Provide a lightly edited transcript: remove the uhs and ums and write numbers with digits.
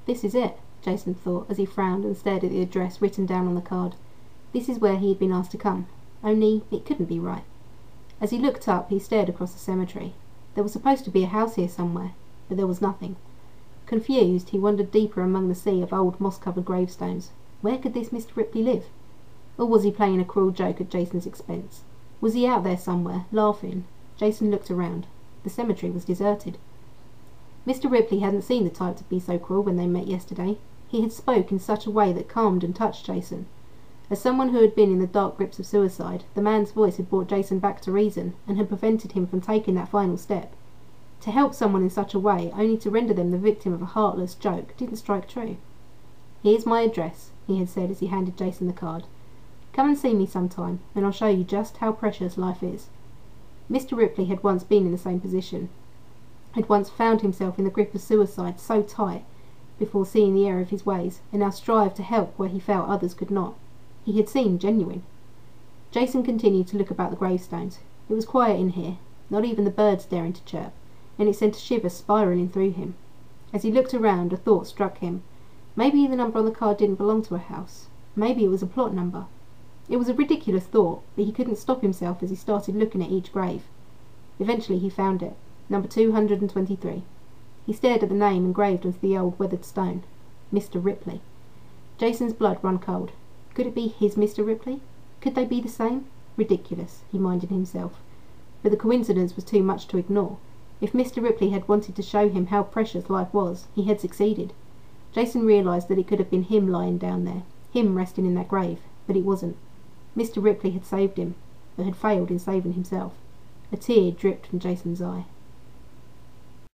This is it, Jason thought, as he frowned and stared at the address written down on the card. This is where he had been asked to come. Only it couldn't be right. As he looked up, he stared across the cemetery. There was supposed to be a house here somewhere, but there was nothing. Confused, he wandered deeper among the sea of old moss-covered gravestones. Where could this Mr. Ripley live? Or was he playing a cruel joke at Jason's expense? Was he out there somewhere, laughing? Jason looked around. The cemetery was deserted. Mr. Ripley hadn't seemed the type to be so cruel when they met yesterday. He had spoke in such a way that calmed and touched Jason. As someone who had been in the dark grips of suicide, the man's voice had brought Jason back to reason and had prevented him from taking that final step. To help someone in such a way, only to render them the victim of a heartless joke, didn't strike true. "Here's my address," he had said as he handed Jason the card. "Come and see me sometime, and I'll show you just how precious life is." Mr. Ripley had once been in the same position, had once found himself in the grip of suicide so tight before seeing the error of his ways, and now strived to help where he felt others could not. He had seemed genuine. Jason continued to look about the gravestones. It was quiet in here, not even the birds daring to chirp, and it sent a shiver spiralling through him. As he looked around, a thought struck him. Maybe the number on the card didn't belong to a house. Maybe it was a plot number. It was a ridiculous thought, but he couldn't stop himself as he started looking at each grave. Eventually he found it. Number 223. He stared at the name engraved onto the old weathered stone. Mr. Ripley. Jason's blood ran cold. Could it be his Mr. Ripley? Could they be the same? Ridiculous, he minded himself. But the coincidence was too much to ignore. If Mr. Ripley had wanted to show him how precious life was, he had succeeded. Jason realised that it could have been him lying down there, him resting in that grave, but it wasn't. Mr. Ripley had saved him, but had failed in saving himself. A tear dripped from Jason's eye.